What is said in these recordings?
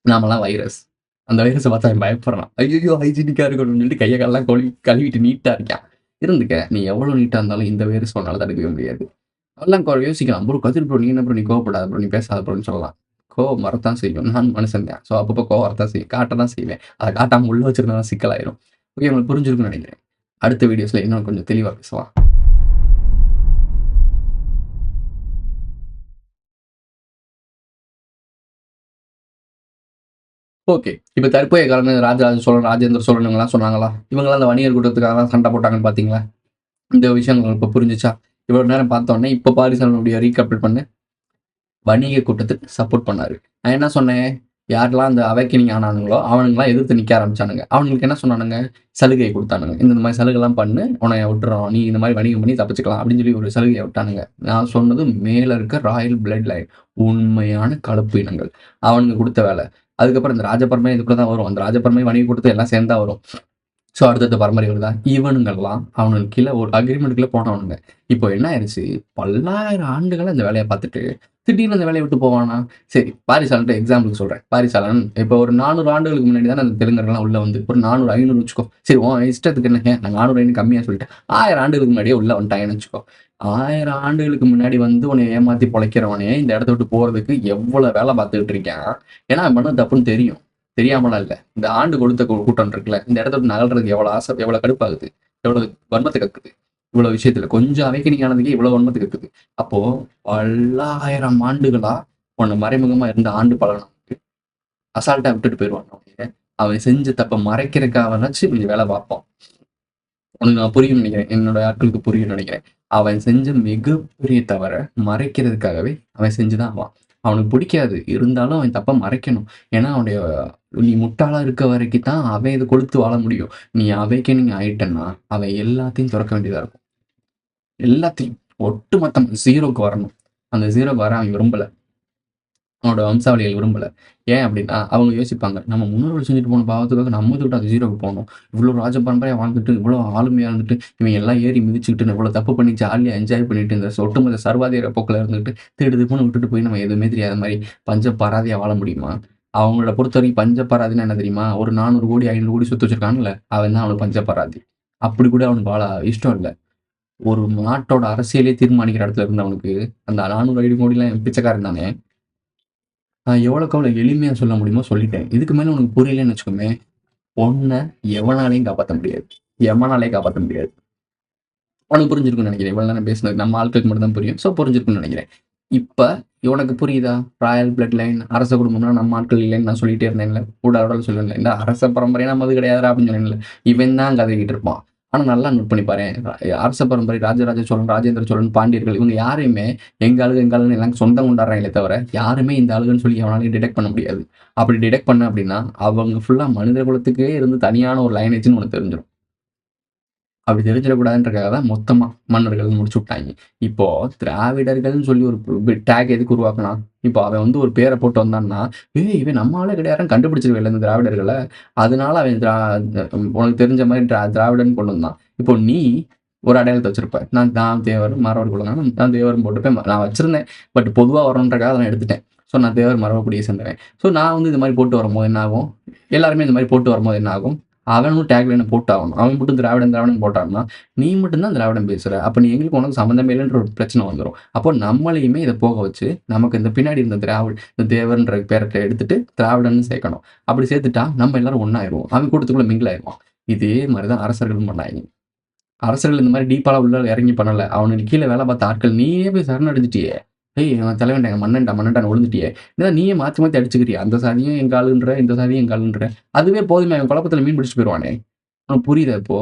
நாமெல்லாம் வைரஸ். அந்த வைரஸ பார்த்தா அவன் பயப்படுறான். ஐய்யய்யோ! ஹைஜீனிக்கா இருக்கணும்னு சொல்லிட்டு கைய கால்லாம் கழுவிட்டு நீட்டா இருக்கான். இருந்துக்க. நீ எவ்வளோ நீட்டா இருந்தாலும் இந்த வைரஸ் உன்னால தடுக்கவே முடியாது. அதெல்லாம் யோசிக்கலாம். ப்ரோ கதிர் ப்ரோ நீ என்ன ப்ரோ நீ கோவப்படாத ப்ரோ, நீ பேசாத ப்ரோன்னு சொல்லலாம். கோவம் வரத்தான் செய்யும். நானும் மனுஷன் தான். ஸோ அப்பப்போ கோவம் வரத்தான் செய்யும். காட்ட தான் செய்வேன். அத காட்டாம உள்ள வச்சிருந்தா தான் சிக்கலாயிரும். ஓகே உங்களுக்கு புரிஞ்சிருக்கும்னு நெனைக்கிறேன். அடுத்த வீடியோஸ்ல இன்னும் கொஞ்சம் தெளிவா பேசலாம். ஓகே. இப்ப தற்போதைய காலங்கள்ல ராஜராஜ சோழன், ராஜேந்திர சோழன் இவங்கலாம் சொன்னாங்களா? இவங்கலாம் அந்த வணிகர் கூட்டத்துக்காக சண்ட போட்டாங்கன்னு பார்த்தீங்களா? இந்த விஷயம் உங்களுக்கு இப்ப புரிஞ்சுச்சா? இவ்வளவு நேரம் பார்த்தோனே, இப்ப பாரிசாலனுடைய ரீகேப்பிட் பண்ணு. வணிக கூட்டத்துக்கு சப்போர்ட் பண்ணாரு. நான் என்ன சொன்னேன்? யாரெல்லாம் அந்த அவேக்கனிங் ஆனானுங்களோ, அவனுங்கலாம் எதிர்த்து நிக்க ஆரம்பிச்சானுங்க. அவனுங்களுக்கு என்ன சொன்னானுங்க? சலுகை குடுத்தானுங்க. இந்த மாரி சலுகைலாம் பண்ணு, உன்னைய விட்டுர்றோம். நீ இந்த மாரி வணிகம் பண்ணி தப்பிச்சுக்கலாம் அப்படின்னு சொல்லி ஒரு சலுகைய விட்டானுங்க. நான் சொன்னது மேல இருக்க ராயல் பிளட் லைன். உண்மையான கலப்பு இனங்கள். அவனுங்க குடுத்த வேல. அதுக்கப்புறம் இந்த ராஜபரம்பரை இதுக்குள்ள தான் வரும். அந்த ராஜபரம்பரை வணிக கூட்டத்து எல்லாம் சேர்ந்து தான் வரும். ஸோ அடுத்தடுத்த பரம்பரைகள் தான். இவனுங்கலாம் அவனுங்களுக்கு கீழ ஒரு அக்ரீமெண்ட்குள்ள போனவனுங்க. இப்போ என்ன ஆயிருச்சு, பல்லாயிரம் ஆண்டுகளா இந்த வேலைய பார்த்துட்டு, திடீர்னு அந்த வேலைய விட்டு போவானா? சரி பாரிசாலன்ட்ட எக்ஸாம்பிளுக்கு சொல்றேன். பாரிசாலன் இப்போ ஒரு 400 ஆண்டுகளுக்கு முன்னாடி தானே அந்த தெலுங்கர்கள்லாம் உள்ள வந்து ஒரு 400, 500 வச்சுக்கோ. சரி உன் இஷ்டத்துக்கு என்ன? நான் 400, 500 கம்மியா சொல்லிட்டேன். 1000 ஆண்டுகளுக்கு முன்னாடியே உள்ள வந்துட்டாங்கன்னு வச்சுக்கோ. 1000 ஆண்டுகளுக்கு முன்னாடி வந்து உன்னைய ஏமாத்தி பொழைக்கிறவனே இந்த இடத்த விட்டு போறதுக்கு எவ்வளோ வேலை பார்த்துக்கிட்டு இருக்கான். ஏன்னா அவன் பண்ணது தப்புன்னு தெரியும். தெரியாமலாம் இல்ல. இந்த ஆண்டு கொடுத்த கூட்டம் இருக்குல்ல, இந்த இடத்த விட்டு நகல்றதுக்கு எவ்வளோ ஆசை, எவ்வளோ கடுப்பாகுது, எவ்வளோ வன்மத்த கக்குது. இவ்வளோ விஷயத்துல கொஞ்சம் அவேக்கனிங் ஆனதுக்கே இவ்வளோ வன்மத்த கக்குது. அப்போ பல்லாயிரம் ஆண்டுகளா உன்னை மறைமுகமா இருந்த ஆண்டு பலனுக்கு அசால்ட்டா விட்டுட்டு போயிருவான். அவன் செஞ்ச தப்ப மறைக்கிறதுக்காகவாச்சும் கொஞ்சம் வேலை பார்ப்பான். உனக்கு நான் புரியும்னு நினைக்கிறேன். என்னோட ஆட்களுக்கு புரியும்னு நினைக்கிறேன். அவன் செஞ்ச மிகப்பெரிய தவற மறைக்கிறதுக்காகவே அவன் செஞ்சுதான் ஆவான். அவனுக்கு பிடிக்காது. இருந்தாலும் அவன் தப்ப மறைக்கணும். ஏன்னா அவனுடைய நீ முட்டாளா இருக்க வரைக்கும் தான் அவன் இத கொழுத்து வாழ முடியும். நீ அவேக்கனிங் ஆயிட்டன்னா, அவன் எல்லாத்தையும் துறக்க வேண்டியதா இருக்கும். எல்லாத்தையும். ஒட்டுமொத்தமா 0க்கு வரணும். அந்த 0க்கு வர அவன் விரும்பல. அவனோட வம்சாவளிகள் விரும்பல. ஏன் அப்டின்னா, அவங்க யோசிப்பாங்க. நம்ம முன்னோர்கள் செஞ்சுட்டு போன பாவத்துக்காக நம்ம எதுக்குடா அது 0க்கு போணும்? இவ்ளோ ராஜ பரம்பரையா வாழ்ந்துட்டு, இவ்ளோ ஆளுமையா இருந்துட்டு, இவங்க எல்லாம் ஏறி மிதிச்சுக்கிட்டு, இவ்ளோ தப்பு பண்ணி ஜாலியா என்ஜாய் பண்ணிட்டு, இந்த ஒட்டுமொத்த சர்வாதிகார போக்குல இருந்துகிட்டு, திடுதிப்புன்னு விட்டுட்டு போய் நம்ம எதுவுமே தெரியாத மாரி பஞ்ச பராதியா வாழ முடியுமா? அவங்கள பொறுத்தவரைக்கும் பஞ்ச பராதின்னா என்ன தெரியுமா? ஒரு 400 கோடி, 500 கோடி சொத்து வச்சிருக்கான்ல, அவன் தான் அவனுக்கு பஞ்ச பராதி. அப்படி கூட அவனுக்கு வாழ இஷ்டம் இல்ல. ஒரு நாட்டோட அரசியலே தீர்மானிக்கிற இடத்துல இருந்தவனுக்கு, அந்த 400, 500 கோடிலாம் பிச்சைக்காரன் தானே! நான் எவ்வளோக்கு எவ்வளோ எளிமையா சொல்ல முடியுமோ சொல்லிட்டேன். இதுக்கு மேல உனக்கு புரியலன்னு வச்சுக்கோமே, பொண்ண எவனாலயும் காப்பாத்த முடியாது. எவனாலயும் காப்பாத்த முடியாது. உனக்கு புரிஞ்சிருக்கும்னு நெனைக்கிறேன். இவ்வளோ நேரம் பேசினது நம்ம ஆட்களுக்கு மட்டும் தான் புரியும். ஸோ புரிஞ்சிருக்கும்னு நெனைக்கிறேன். இப்ப உனக்கு புரியுதா? ராயல் பிளட் லைன், அரச குடும்பம்னா நம்ம ஆட்கள் இல்லைன்னு நான் சொல்லிட்டே இருந்தேன்ல. ஊடால ஊடால சொல்லுவேன்ல. இந்த அரச பரம்பரையா நம்மது கிடையாதுடா அப்படின்னு சொன்னேன்ல. இவன் தான் கதறிக்கிட்டு இருப்பான். ஆனா நல்லா நோட் பண்ணி பாரேன். அரச பரம்பரை ராஜராஜ சோழன், ராஜேந்திர சோழன், பாண்டியர்கள் இவங்க யாரையுமே எங்க ஆளுன்னு எல்லாம் சொந்தம் கொண்டாடுறாங்களே தவிர, யாருமே இந்த ஆளுகன்னு சொல்லி எவனாலயும் டிடெக்ட் பண்ண முடியாது. அப்படி டிடெக்ட் பண்ண அப்படின்னா, அவங்க ஃபுல்லா மனித குலத்துக்கே இருந்து தனியான ஒரு லைனேஜ்ன்னு உனக்கு தெரிஞ்சிரும். அப்படி தெரிஞ்சிடக்கூடாதுன்றதுக்காக தான் மொத்தமா மன்னர்கள்னு முடிச்சு விட்டாய்ங்க. இப்போ திராவிடர்கள்னு சொல்லி ஒரு டேக் எதுக்கு உருவாக்குனான்? இப்போ அவன் வந்து ஒரு பேர போட்டு வந்தான்னா, "ஏய் இவன் நம்ம ஆளே கிடையாதுன்னு கண்டுபிடிச்சிருவேல்ல இந்த திராவிடர்கள." அதனால அவன் உனக்கு தெரிஞ்ச மாரி திராவிடன்னு கொண்டு வந்தான். இப்போ நீ ஒரு அடையாளத்த வச்சிருப்ப. நான் நான் தேவர், மறவர் குலங்க நான் தேவர்ன்னு போட்டுப்பேன். நான் வச்சிருந்தேன். பட் பொதுவா வரணுன்றதுக்காக அத நான் எடுத்துட்டேன். ஸோ நான் தேவர் மறவர் குடிய சேர்ந்தவன். ஸோ நான் வந்து இந்த மாரி போட்டு வரும்போது என்ன ஆகும்? எல்லாருமே இந்த மாரி போட்டு வரும்போது என்ன ஆகும்? அவனும் டேக்லைன போட்டாகணும். அவன் மட்டும் திராவிடன், திராவிடன் போட்டான்னா, நீ மட்டும் தான் திராவிடம் பேசுற. அப்ப நீ எங்களுக்கு உனக்கு சம்மந்தமே இல்லன்ற ஒரு பிரச்சனை வந்துரும். அப்போ நம்மளையுமே இத போக வச்சு, நமக்கு இந்த பின்னாடி இருந்த இந்த தேவர்ன்ற பேர எடுத்துட்டு திராவிடன்னு சேர்க்கணும். அப்படி சேர்த்துட்டா நம்ம எல்லாரும் ஒண்ணாயிருவோம். அவன் கூட்டத்துக்குள்ள மிங்கில் ஆயிருவான். இதே மாரி தான் அரசர்களும் பண்ணாய்ங்க. அரசர்கள் இந்த மாரி டீப்பாலாம் உள்ள இறங்கி பண்ணல. அவனுக்கு கீழ வேலை பார்த்த ஆட்கள் நீயே போய் சரணடைஞ்சுட்டியே! "ஏய் அவன் தலைவன்டா, மன்னன்டா, மன்னன்டான்னு விழுந்துட்டியே! என்னடா நீயே மாத்தி மாத்தி அடிச்சுக்கிறியா? அந்த சாதியும் எங்க ஆளுன்ற, இந்த சாதியும் எங்க ஆளுன்ற. அதுவே போதுமே அவன் குழப்பத்துல மீன் பிடிச்சுட்டு போயிருவானே!" உனக்கு புரியுதா இப்போ?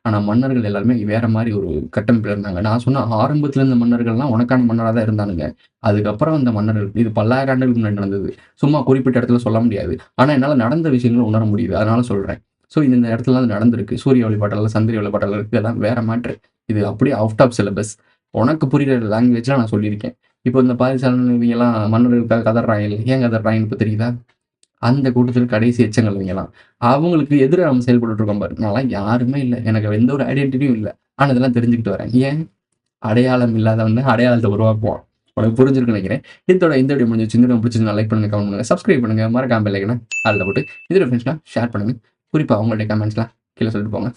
ஆனா மன்னர்கள் எல்லாருமே வேற மாரி ஒரு கட்டமைப்புல இருந்தாங்க. நான் சொன்ன ஆரம்பத்துல இருந்த மன்னர்கள்லாம் உனக்கான மன்னரா தான் இருந்தானுங்க. அதுக்கப்புறம் வந்த மன்னர்கள் இது பல்லாயிரம் ஆண்டுகளுக்கு முன்னாடி நடந்தது. சும்மா குறிப்பிட்ட இடத்துல சொல்ல முடியாது. ஆனா என்னால நடந்த விஷயங்கள உணர முடியுது. அதனால சொல்றேன். ஸோ இந்த இந்த இடத்துலலாம் அது நடந்திருக்கு. சூரிய வழிபாட்டல்ல, சந்திர வழிபாட்டல்ல இதெல்லாம் வேற மேட்ரு. இது அப்படியே அவுட் ஆஃப் சிலபஸ். உனக்கு புரியிற லாங்குவேஜ்ல நான் சொல்லியிருக்கேன். இப்போ இந்த பாரிசாலன் இவங்கலாம் மன்னர்களுக்காக கதர்றாங்கல்ல. ஏன் கதர்றாங்கன்னு இப்ப தெரியுதா? அந்த கூட்டத்தில கடைசி எச்சங்கள் இவைங்கலாம். அவங்களுக்கு எதிரா நம்ம செயல்பட்டுட்டு இருக்கோம் பாரு. நான்லாம் யாருமே இல்ல. எனக்கு எந்த ஒரு ஐடென்டிட்டியும் இல்ல. ஆனா இதெல்லாம் தெரிஞ்சுக்கிட்டு வரேன். ஏன்? அடையாளம் இல்லாதவன் தான் அடையாளத்த உருவாக்குவான். உனக்கு புரிஞ்சிருக்குன்னு நினைக்கிறேன். இதோட இந்த வீடியோ முடிஞ்சிச்சு. இந்த வீடியோ பிடிச்சிருந்தா லைக் பண்ணுங்க, கமெண்ட் பண்ணுங்க, சப்ஸ்கிரைப் பண்ணுங்க, மறக்காம பெல் ஐக்கனை அதில் போட்டு இதோட ஃப்ரெண்ட்ஸ்லாம் ஷேர் பண்ணுங்க. குறிப்பாக உங்களுடைய கமெண்ட்ஸ்லாம் கீழே சொல்லிட்டு போங்க.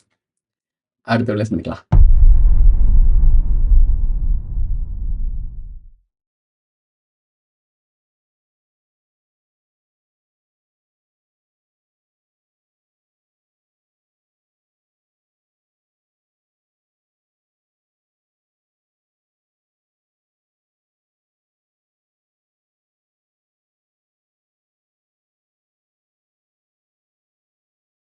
அடுத்த வீடியோல சந்திக்கலாம்.